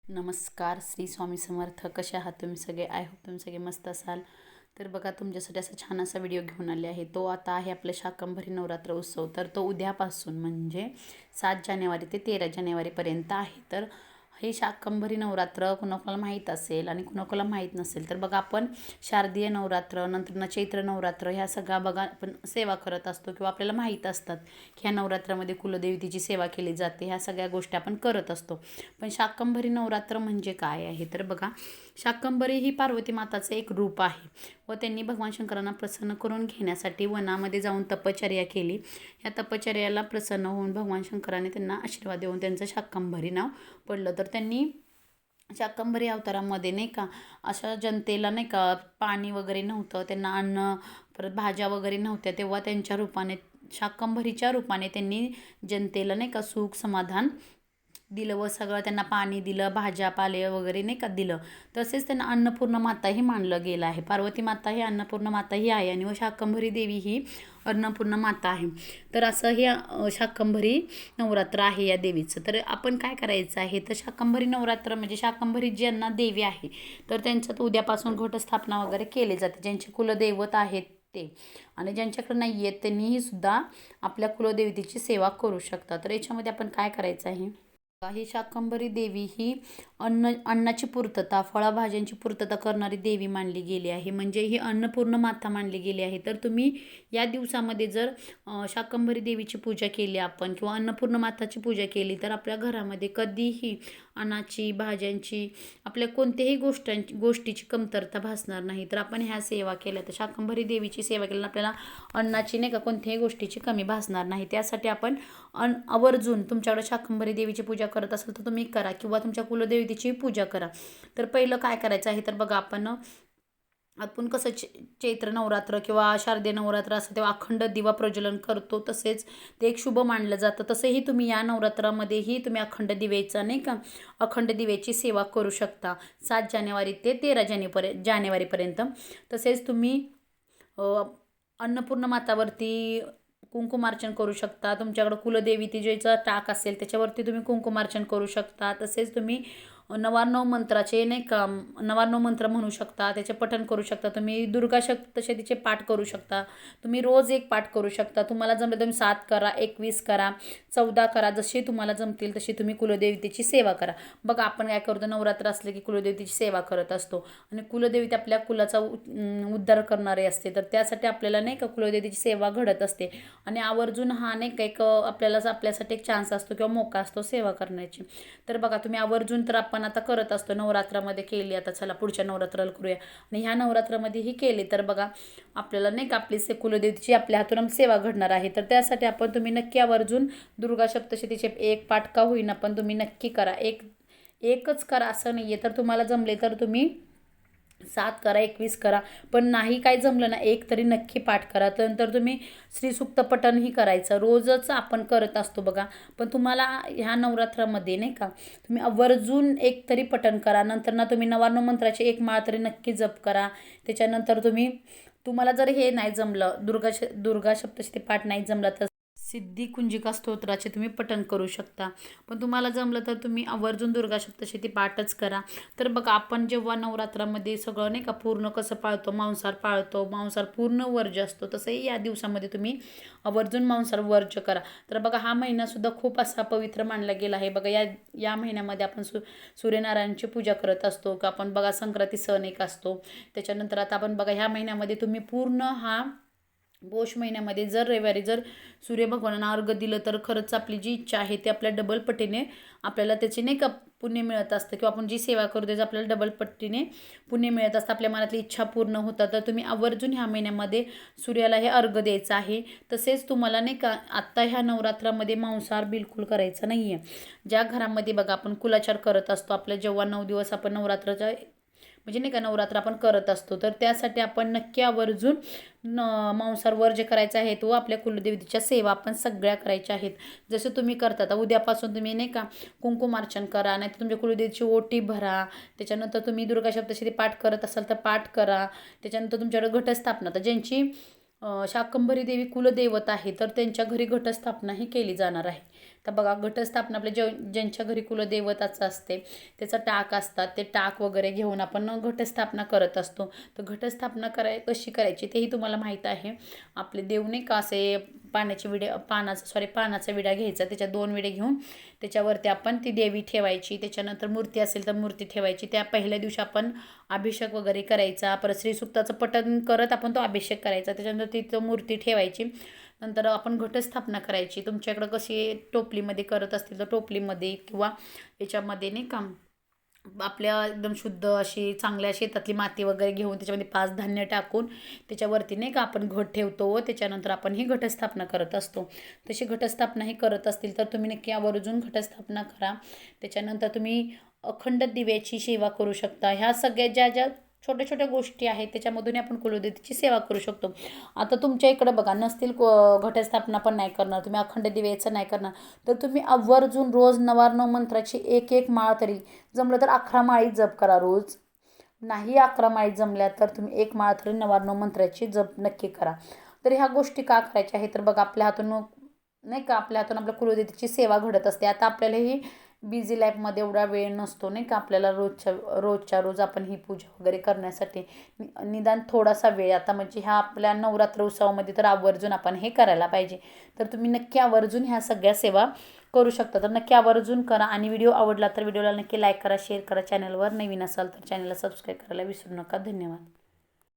नमस्कार. श्री स्वामी समर्थ. कसे आहात तुम्ही सगळे? आय होप तुम्ही सगळे मस्त असाल. तर बघा, तुमच्यासाठी असा छान असा व्हिडिओ घेऊन आले आहे. तो आता आहे आपला शाकंभरी नवरात्र उत्सव. तर तो उद्यापासून म्हणजे 7 जानेवारी ते 13 जानेवारीपर्यंत आहे. तर हे शाकंभरी नवरात्र कुणाकुणाला माहीत असेल आणि कुणाकुणाला माहीत नसेल. तर बघा, आपण शारदीय नवरात्र, नंतर चैत्र नवरात्र ह्या सगळ्या बघा आपण सेवा करत असतो किंवा आपल्याला माहीत असतात की ह्या नवरात्रामध्ये कुलदेवतेची सेवा केली जाते. ह्या सगळ्या गोष्टी आपण करत असतो. पण शाकंभरी नवरात्र म्हणजे काय आहे? तर बघा, शाकंभरी ही पार्वती माताचं एक रूप आहे व त्यांनी भगवान शंकरांना प्रसन्न करून घेण्यासाठी वनामध्ये जाऊन तपश्चर्या केली. या तपश्चर्याला प्रसन्न होऊन भगवान शंकराने त्यांना आशीर्वाद देऊन त्यांचं शाकंभरी नाव पडलं. तर त्यांनी शाकंभरी अवतारामध्ये नाही का, अशा जनतेला नाही का पाणी वगैरे नव्हतं, त्यांना अन्न परत भाज्या वगैरे नव्हत्या, तेव्हा त्यांच्या रूपाने शाकंभरीच्या रूपाने त्यांनी जनतेला नाही का सुख समाधान दिलं व सगळं त्यांना पाणी दिलं, भाज्या पाले वगैरे नाही का दिलं. तसेच त्यांना अन्नपूर्ण माताही मानलं गेलं आहे. पार्वती माता ही अन्नपूर्ण माताही आहे आणि व शाकंभरी देवी ही अन्नपूर्ण माता आहे. तर असं हे शाकंभरी नवरात्र आहे या देवीचं. तर आपण काय करायचं आहे, तर शाकंभरी नवरात्र म्हणजे शाकंभरी ज्यांना देवी आहे तर त्यांच्यात उद्यापासून घटस्थापना वगैरे केली जाते. ज्यांचे कुलदैवत आहेत ते, आणि ज्यांच्याकडे नाही आहेत त्यांनीही सुद्धा आपल्या कुलदेवतेची सेवा करू शकतात. तर याच्यामध्ये आपण काय करायचं आहे, ही शाकंभरी देवी ही अन्नाची पूर्तता, फळभाज्यांची पूर्तता करणारी देवी मानली गेली आहे. म्हणजे ही अन्नपूर्ण माता मानली गेली आहे. तर तुम्ही या दिवसामध्ये जर शाकंभरी देवीची पूजा केली आपण किंवा अन्नपूर्ण माताची पूजा केली तर आपल्या घरामध्ये कधीही अन्नाची, भाज्यांची, आपल्या कोणत्याही गोष्टीची कमतरता भासणार नाही. तर आपण ह्या सेवा केल्या तर शाकंभरी देवीची सेवा केल्यानं आपल्याला अन्नाची नाही का कोणत्याही गोष्टीची कमी भासणार नाही. त्यासाठी आपण आवर्जून तुमच्याकडे शाकंभरी देवीची पूजा करत असाल तर तुम्ही करा किंवा तुमच्या कुलदेवतेची पूजा करा. तर पहिलं काय करायचं आहे, तर बघा आपण कसं चैत्र नवरात्र किंवा शारदीय नवरात्र असं तेव्हा अखंड दिवा प्रज्वलन करतो, तसेच ते एक शुभ मानलं जातं. तसेही तुम्ही या नवरात्रामध्येही तुम्ही अखंड दिव्याचा नाही का अखंड दिव्याची सेवा करू शकता 7 जानेवारी ते 13 जानेवारीपर्यंत. तसेच तुम्ही अन्नपूर्ण मातावरती कुंकुमार्चन करू शकता. तुमच्याकडं कुलदेवतेचा टाक असेल त्याच्यावरती तुम्ही कुंकुमार्चन करू शकता. तसेच तुम्ही नवार्णव मंत्राचे नाही का नवार्णव मंत्र म्हणू शकता, त्याचे पठण करू शकता. तुम्ही दुर्गा सप्तशतीचे पाठ करू शकता. तुम्ही रोज एक पाठ करू शकता. तुम्हाला जमलं तुम्ही 7 करा, 21 करा, 14 करा, जशी तुम्हाला जमतील तशी तुम्ही कुलदेवतेची सेवा करा. बघा, आपण काय करतो, नवरात्र असले की कुलदेवतेची सेवा करत असतो आणि कुलदेवते आपल्या कुलाचा उद्धार करणारे असते. तर त्यासाठी आपल्याला नाही का कुलदेवतेची सेवा घडत असते आणि आवर्जून हा नाही का एक आपल्यासाठी एक चान्स असतो किंवा मोका असतो सेवा करण्याची. तर बघा, तुम्ही आवर्जून तर आपण आता करत असतो, नवरात्रामध्ये केली, आता चला पुढच्या नवरात्राला करूया आणि ह्या नवरात्रामध्येही केली तर बघा आपल्याला नाही का आपली कुलदेवतेची आपल्या हातून सेवा घडणार आहे. तर त्यासाठी तुम्ही नक्की आवर्जून दुर्गा सप्तशतीचे एक पाठ का होईना पण तुम्ही नक्की करा. एकच करा असं नाही आहे. तर तुम्हाला जमले तर तुम्ही 7 करा, 21 करा, पण नाही काय जमलं ना एक तरी नक्की पाठ करा. नंतर तुम्ही श्रीसूक्त पठणही करायचं, रोजच आपण करत असतो बघा. पण तुम्हाला ह्या नवरात्रामध्ये नाही का तुम्ही आवर्जून एक तरी पठण करा. नंतर ना तुम्ही नवार्णव मंत्राचे एक माळ तरी नक्की जप करा. त्याच्यानंतर तुम्हाला जर हे नाही जमलं, दुर्गा सप्तशती पाठ नाही जमला तर सिद्धी कुंजिका स्तोत्राचे तुम्ही पठण करू शकता. पण तुम्हाला जमलं तर तुम्ही आवर्जून दुर्गा सप्तशती पाठच करा. तर बघा, आपण जेव्हा नवरात्रामध्ये सगळं नाही का पूर्ण कसं पाळतो, मांसाहार पूर्ण वर्ज्य असतो, तसंही या दिवसामध्ये तुम्ही आवर्जून मांसाहार वर्ज्य करा. तर बघा, हा महिनासुद्धा खूप असा पवित्र मानला गेला आहे. बघा, या महिन्यामध्ये आपण सूर्यनारायणची पूजा करत असतो का आपण बघा, संक्रांती सण एक असतो. त्याच्यानंतर आता आपण बघा ह्या महिन्यामध्ये तुम्ही पूर्ण हा पौष महिन्यामध्ये जर रविवारी जर सूर्यभगवानांना अर्घ्य दिलं तर खरंच आपली जी इच्छा आहे ते आपल्या डबल पटीने आपल्याला त्याचे नाही का पुण्य मिळत असतं किंवा आपण जी सेवा करू त्याचं आपल्याला डबल पटीने पुण्य मिळत असतं, आपल्या मनातली इच्छा पूर्ण होतात. तर तुम्ही आवर्जून ह्या महिन्यामध्ये सूर्याला हे अर्घ्य द्यायचं आहे. तसेच तुम्हाला नाही का आत्ता ह्या नवरात्रामध्ये मांसाहार बिलकुल करायचा नाही आहे. ज्या घरामध्ये बघा आपण कुलाचार करत असतो, आपल्या जेव्हा 9 दिवस आपण नवरात्राच्या म्हणजे नाही का नवरात्र आपण करत असतो, तर त्यासाठी आपण नक्की आवर्जून मांसाहार वर्ज्य करायचा आहे. तो आपल्या कुलदेवतेच्या सेवा आपण सगळ्या करायच्या आहेत. जसं तुम्ही करता आता उद्यापासून तुम्ही नाही का कुंकुमार्चन करा, नाही तर तुमच्या कुलदेवतेची ओटी भरा. त्याच्यानंतर तुम्ही दुर्गा सप्तशती पाठ करत असाल तर पाठ करा. त्याच्यानंतर तुमच्याकडे घटस्थापना, तर ज्यांची शाकंभरी देवी कुलदैवत आहे तर त्यांच्या घरी घटस्थापनाही केली जाणार आहे. तर बघा घटस्थापना आपल्या ज्यांच्या घरी कुलदैवताचं असते त्याचं टाक असतात, ते टाक वगैरे घेऊन आपण घटस्थापना करत असतो. तर घटस्थापना कशी करायची तेही तुम्हाला माहीत आहे. आपले देव नाही का असे पानाचा विडा घ्यायचा, त्याच्या 2 विडे घेऊन त्याच्यावरती आपण ती देवी ठेवायची. त्याच्यानंतर मूर्ती असेल तर मूर्ती ठेवायची. त्या पहिल्या दिवशी आपण अभिषेक वगैरे करायचा, परत श्रीसुक्ताचं पठण करत आपण तो अभिषेक करायचा. त्याच्यानंतर तिथं मूर्ती ठेवायची. नंतर आपण घटस्थापना करायची. तुमच्याकडं कशी टोपलीमध्ये करत असतील तर टोपलीमध्ये किंवा याच्यामध्ये नाही का आपल्या एकदम शुद्ध अशी चांगल्या शेतातली माती वगैरे घेऊन त्याच्यामध्ये 5 धान्य टाकून त्याच्यावरती नाही का आपण घट ठेवतो. त्याच्यानंतर आपण ही घटस्थापना करत असतो. तशी घटस्थापना ही करत असतील तर तुम्ही नक्की आवर्जून घटस्थापना करा. त्याच्यानंतर तुम्ही अखंड दिव्याची सेवा करू शकता. ह्या सगळ्या ज्या छोट्या छोट्या गोष्टी आहेत त्याच्यामधून आपण कुलदेवतेची सेवा करू शकतो. आता तुमच्या इकडं बघा नसतील घटस्थापना पण नाही करणार, तुम्ही अखंड दिव्याचं नाही करणार, तर तुम्ही आवर्जून रोज नवार्णव मंत्राची एक माळ तरी, जमलं तर 11 माळी जप करा रोज. नाही 11 माळी जमल्या तर तुम्ही 1 माळ तरी नवार्णव मंत्राची जप नक्की करा. तर ह्या गोष्टी का करायच्या आहे तर बघा आपल्या हातून नाही का आपल्या कुलदेवतेची सेवा घडत असते. आता आपल्याला ही बिझी लाईफमध्ये एवढा वेळ नसतो नाही का आपल्याला रोजच्या रोज आपण ही पूजा वगैरे करण्यासाठी. निदान थोडासा वेळ आता म्हणजे ह्या आपल्या नवरात्र उत्सवामध्ये तर आवर्जून आपण हे करायला पाहिजे. तर तुम्ही नक्की आवर्जून ह्या सगळ्या सेवा करू शकता. तर नक्की आवर्जून करा. आणि व्हिडिओ आवडला तर व्हिडिओला नक्की लाईक करा, शेअर करा. चॅनलवर नवीन असाल तर चॅनलला सबस्क्राईब करायला विसरू नका. धन्यवाद.